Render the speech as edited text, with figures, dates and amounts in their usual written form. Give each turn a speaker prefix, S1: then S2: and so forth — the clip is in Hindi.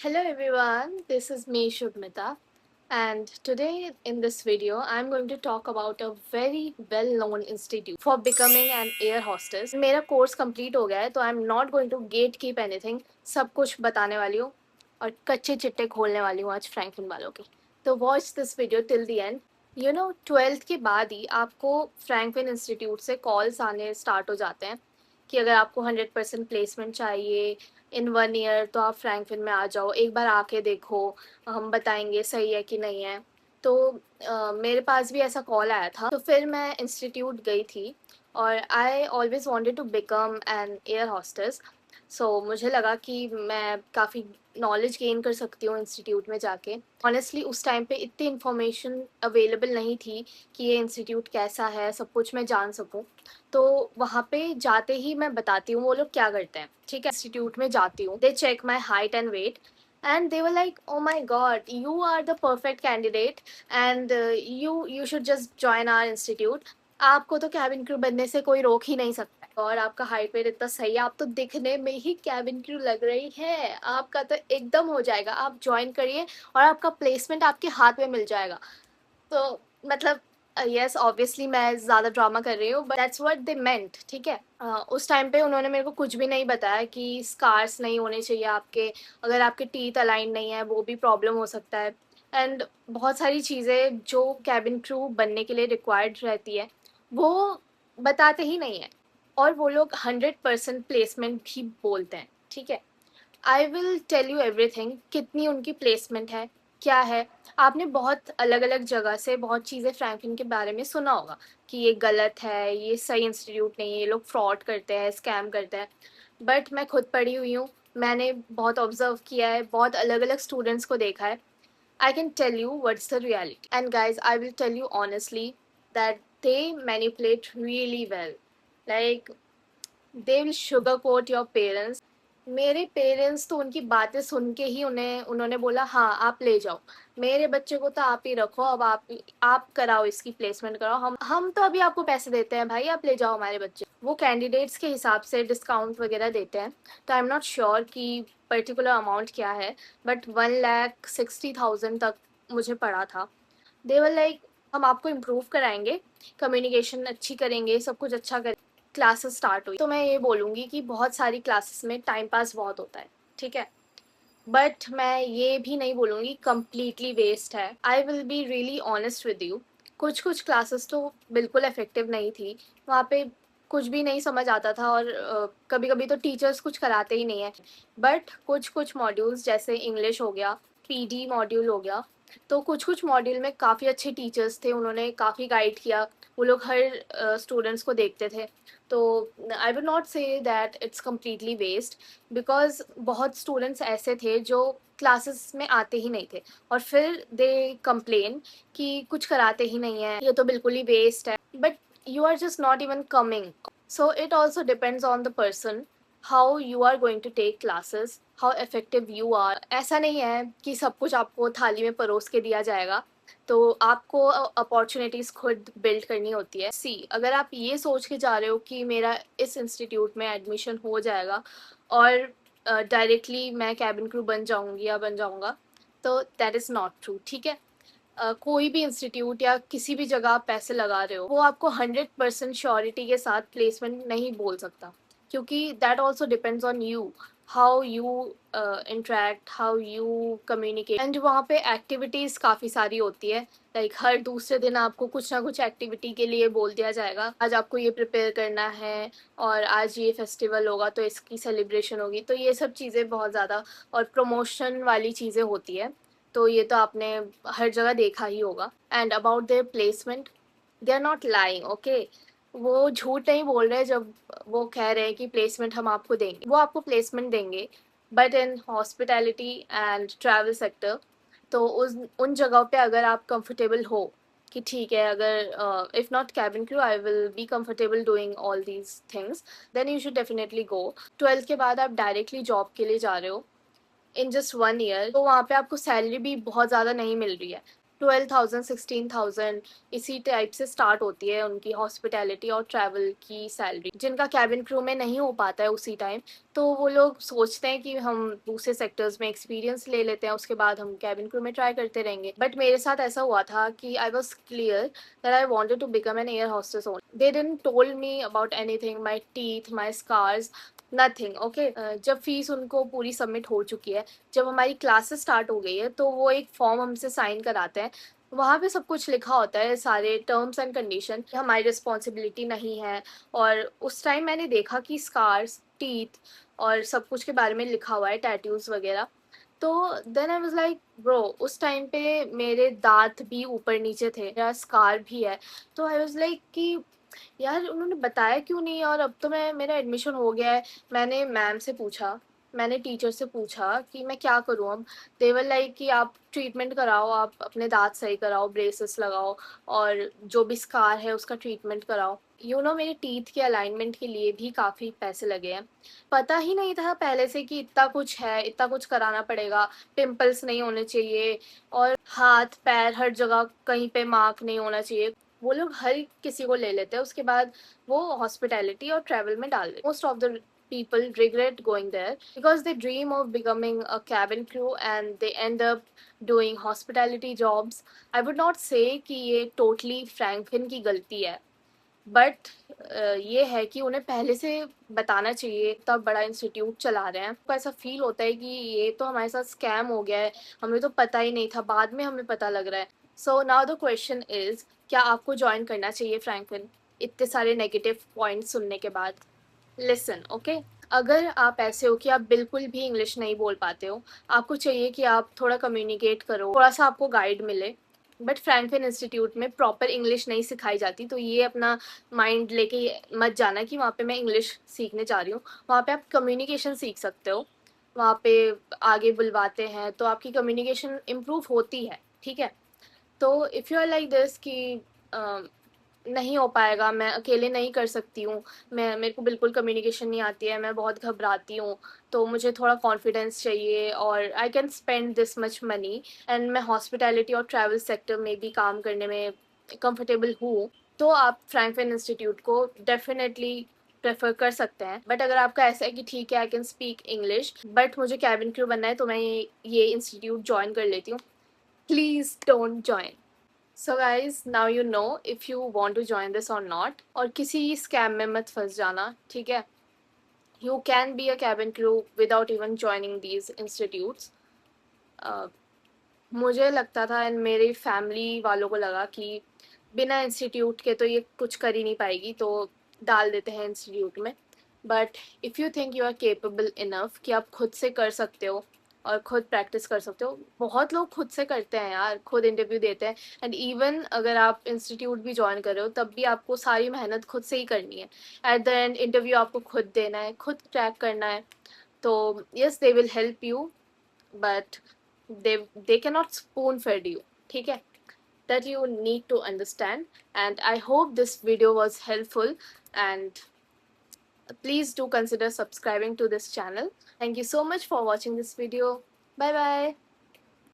S1: Hello everyone, this is me Shubmita, and today in this video I'm going to talk about a very well known institute for becoming an air hostess. मेरा कोर्स कंप्लीट हो गया है तो I am not going to get keep anything, सब कुछ बताने वाली हूँ और कच्चे चिट्टे खोलने वाली हूँ आज फ्रैंकलिन वालों की। तो watch this video till the end. 12th के बाद ही आपको फ्रैंकलिन इंस्टीट्यूट से कॉल्स आने स्टार्ट हो जाते हैं कि अगर आपको 100% प्लेसमेंट चाहिए इन 1 ईयर तो आप फ्रैंकलिन में आ जाओ, एक बार आके देखो, हम बताएंगे सही है कि नहीं है। तो मेरे पास भी ऐसा कॉल आया था, तो फिर मैं इंस्टीट्यूट गई थी और I always wanted to become an air hostess. So मुझे लगा कि मैं काफ़ी नॉलेज गेन कर सकती हूँ इंस्टीट्यूट में जाके। ऑनेस्टली उस टाइम पे इतनी इन्फॉर्मेशन अवेलेबल नहीं थी कि ये इंस्टीट्यूट कैसा है, सब कुछ मैं जान सकूँ। तो वहाँ पे जाते ही मैं बताती हूँ वो लोग क्या करते हैं। ठीक है, इंस्टीट्यूट में जाती हूँ, they check my height and weight and they were like, oh my god, you are the perfect candidate and you should just join our institute. आपको तो कैबिन क्रू बनने से कोई रोक ही नहीं सकता है और आपका हाइट वेट इतना सही है, आप तो दिखने में ही कैबिन क्रू लग रही है, आपका तो एकदम हो जाएगा, आप ज्वाइन करिए और आपका प्लेसमेंट आपके हाथ में मिल जाएगा। तो मतलब यस ऑब्वियसली मैं ज़्यादा ड्रामा कर रही हूँ बट दैट्स व्हाट दे मेंट। ठीक है, उस टाइम पे उन्होंने मेरे को कुछ भी नहीं बताया कि स्कार्स नहीं होने चाहिए आपके, अगर आपके टीथ अलाइन नहीं है वो भी प्रॉब्लम हो सकता है, एंड बहुत सारी चीज़ें जो कैबिन क्रू बनने के लिए रिक्वायर्ड रहती है वो बताते ही नहीं है। और वो लोग 100% प्लेसमेंट भी बोलते हैं। ठीक है, I will tell you everything, कितनी उनकी प्लेसमेंट है, क्या है। आपने बहुत अलग अलग जगह से बहुत चीज़ें फ्रैंकलिन के बारे में सुना होगा कि ये गलत है, ये सही इंस्टीट्यूट नहीं है, ये लोग फ्रॉड करते हैं, स्कैम करते हैं। बट मैं खुद पढ़ी हुई हूँ, मैंने बहुत ऑब्जर्व किया है, बहुत अलग अलग स्टूडेंट्स को देखा है। I can tell you what's the reality and guys I will tell you honestly that they manipulate really well. Like they will sugar coat your parents. मेरे पेरेंट्स तो उनकी बातें सुन के ही उन्होंने बोला हाँ आप ले जाओ, मेरे बच्चे को तो आप ही रखो, अब आप कराओ, इसकी प्लेसमेंट कराओ, हम तो अभी आपको पैसे देते हैं भाई, आप ले जाओ हमारे बच्चे। वो कैंडिडेट्स के हिसाब से डिस्काउंट वगैरह देते हैं, तो आई एम नॉट श्योर कि पर्टिकुलर अमाउंट क्या है, बट 1,60,000 तक मुझे पड़ा था। दे वर लाइक हम आपको इम्प्रूव कराएंगे, कम्युनिकेशन अच्छी करेंगे, सब कुछ अच्छा करेंगे। क्लासेस स्टार्ट हुई तो मैं ये बोलूँगी कि बहुत सारी क्लासेस में टाइम पास बहुत होता है। ठीक है, बट मैं ये भी नहीं बोलूँगी कम्प्लीटली वेस्ट है। I will be really honest with you, कुछ कुछ क्लासेस तो बिल्कुल इफेक्टिव नहीं थी, वहाँ पे कुछ भी नहीं समझ आता था और कभी कभी तो टीचर्स कुछ कराते ही नहीं है। बट कुछ कुछ मॉड्यूल्स जैसे इंग्लिश हो गया, पीडी मॉड्यूल हो गया, तो कुछ कुछ मॉड्यूल में काफ़ी अच्छे टीचर्स थे, उन्होंने काफ़ी गाइड किया, वो लोग हर स्टूडेंट्स को देखते थे। तो I will not say that it's completely waste, because बहुत स्टूडेंट्स ऐसे थे जो क्लासेस में आते ही नहीं थे और फिर दे कंप्लेन कि कुछ कराते ही नहीं है, ये तो बिल्कुल ही वेस्ट है, but you are just not even coming. So it also depends on the person, how you are going to take classes, how effective you are. ऐसा नहीं है कि सब कुछ आपको थाली में परोस के दिया जाएगा, तो आपको अपॉर्चुनिटीज़ खुद बिल्ड करनी होती है। सी अगर आप ये सोच के जा रहे हो कि मेरा इस इंस्टीट्यूट में एडमिशन हो जाएगा और डायरेक्टली मैं कैबिन क्रू बन जाऊंगी या बन जाऊंगा, तो दैट इज़ नॉट ट्रू। ठीक है, कोई भी इंस्टीट्यूट या किसी भी जगह आप पैसे लगा रहे हो वो आपको 100% श्योरिटी के साथ प्लेसमेंट नहीं बोल सकता, क्योंकि that also depends on you, how you interact, how you communicate. And वहाँ पे एक्टिविटीज़ काफ़ी सारी होती है, लाइक हर दूसरे दिन आपको कुछ ना कुछ एक्टिविटी के लिए बोल दिया जाएगा, आज आपको ये प्रिपेयर करना है और आज ये फेस्टिवल होगा तो इसकी सेलिब्रेशन होगी, तो ये सब चीज़ें बहुत ज़्यादा और प्रमोशन वाली चीज़ें होती है। तो ये तो आपने हर जगह देखा ही होगा। And about their placement, they are not lying, okay, वो झूठ नहीं बोल रहे जब वो कह रहे हैं कि प्लेसमेंट हम आपको देंगे, वो आपको प्लेसमेंट देंगे, but in hospitality and travel sector, तो उन जगहों पे अगर आप कंफर्टेबल हो कि ठीक है, अगर if not cabin crew I will be comfortable doing all these things, then you should definitely go. 12th के बाद आप डायरेक्टली जॉब के लिए जा रहे हो इन जस्ट 1 ईयर, तो वहाँ पे आपको सैलरी भी बहुत ज़्यादा नहीं मिल रही है, 12,000 16,000 इसी टाइप से स्टार्ट होती है उनकी हॉस्पिटैलिटी और ट्रैवल की सैलरी। जिनका कैबिन क्रू में नहीं हो पाता है उसी टाइम, तो वो लोग सोचते हैं कि हम दूसरे सेक्टर्स में एक्सपीरियंस ले लेते हैं, उसके बाद हम कैबिन क्रू में ट्राई करते रहेंगे। बट मेरे साथ ऐसा हुआ था कि I was clear that I wanted to become an air hostess only. They didn't told me about anything, my teeth, my scars, nothing. Okay, जब फीस उनको पूरी सबमिट हो चुकी है, जब हमारी क्लासेस स्टार्ट हो गई है, तो वो एक फॉर्म हमसे साइन कराते हैं। वहाँ पे सब कुछ लिखा होता है, सारे टर्म्स एंड कंडीशन, हमारी रिस्पॉन्सिबिलिटी नहीं है। और उस टाइम मैंने देखा कि स्कार्स, टीथ और सब कुछ के बारे में लिखा हुआ है, टैटूज वगैरह। तो then I was like bro, उस टाइम पे मेरे दांत भी ऊपर नीचे थे, मेरा स्कार भी है। तो आई वाज लाइक कि यार उन्होंने बताया क्यों नहीं, और अब तो मेरा एडमिशन हो गया है। मैंने मैम से पूछा, मैंने टीचर से पूछा कि मैं क्या करूँ अब। देवर लाइक कि आप ट्रीटमेंट कराओ, आप अपने दांत सही कराओ, ब्रेसेस लगाओ, और जो भी स्कार है उसका ट्रीटमेंट कराओ। मेरे टीथ के अलाइनमेंट के लिए भी काफ़ी पैसे लगे हैं। पता ही नहीं था पहले से कि इतना कुछ है, इतना कुछ कराना पड़ेगा, पिंपल्स नहीं होने चाहिए, और हाथ पैर हर जगह कहीं पे मार्क नहीं होना चाहिए। वो लोग हर किसी को ले लेते हैं, उसके बाद वो हॉस्पिटैलिटी और ट्रैवल में डाल देते। Most of the people regret going there because they dream of becoming a cabin crew and they end up doing hospitality jobs. I would not say कि ये totally फ्रैंकलिन की गलती है, बट ये है कि उन्हें पहले से बताना चाहिए। इतना बड़ा इंस्टीट्यूट चला रहे हैं, तो ऐसा फील होता है कि ये तो हमारे साथ स्कैम हो गया है, हमें तो पता ही नहीं था, बाद में हमें पता लग रहा है। So now the question is, क्या आपको ज्वाइन करना चाहिए फ्रैंकलिन इतने सारे नेगेटिव पॉइंट्स सुनने के बाद? लिसन, ओके, अगर आप ऐसे हो कि आप बिल्कुल भी इंग्लिश नहीं बोल पाते हो, आपको चाहिए कि आप थोड़ा कम्युनिकेट करो, थोड़ा सा आपको गाइड मिले, बट फ्रैंकलिन इंस्टीट्यूट में प्रॉपर इंग्लिश नहीं सिखाई जाती, तो ये अपना माइंड लेके मत जाना कि वहाँ पे मैं इंग्लिश सीखने जा रही हूँ। वहाँ पे आप कम्युनिकेशन सीख सकते हो, वहाँ पे आगे बुलवाते हैं तो आपकी कम्युनिकेशन इम्प्रूव होती है, ठीक है। तो if you are like this कि नहीं हो पाएगा, मैं अकेले नहीं कर सकती हूँ, मेरे को बिल्कुल कम्युनिकेशन नहीं आती है, मैं बहुत घबराती हूँ, तो मुझे थोड़ा कॉन्फिडेंस चाहिए और I can spend this much money, and मैं हॉस्पिटैलिटी और ट्रैवल सेक्टर में भी काम करने में कंफर्टेबल हूँ, तो आप फ्रैंकलिन इंस्टीट्यूट को डेफिनेटली प्रेफर कर सकते हैं। बट अगर आपका ऐसा है कि ठीक है I can speak English but मुझे कैबिन क्रू बनना है, तो मैं ये इंस्टीट्यूट ज्वाइन कर लेती हूँ, please don't join. So guys, now you know if you want to join this और नॉट, और किसी स्कैम में मत फंस जाना, ठीक है। You can be a cabin crew without even joining these institutes. मुझे लगता था एंड मेरी फैमिली वालों को लगा कि बिना इंस्टीट्यूट के तो ये कुछ कर ही नहीं पाएगी, तो डाल देते हैं इंस्टीट्यूट में। But if you think you are capable enough कि आप खुद से कर सकते हो और खुद प्रैक्टिस कर सकते हो, बहुत लोग खुद से करते हैं यार, खुद इंटरव्यू देते हैं। एंड इवन अगर आप इंस्टीट्यूट भी ज्वाइन कर रहे हो, तब भी आपको सारी मेहनत खुद से ही करनी है। एट द एंड इंटरव्यू आपको खुद देना है, खुद क्रैक करना है। तो yes, they will help you, but they cannot spoon fed you, ठीक है। That you need to understand, and I hope this video was helpful, and please do consider subscribing to this channel. Thank you so much for watching this video. Bye bye.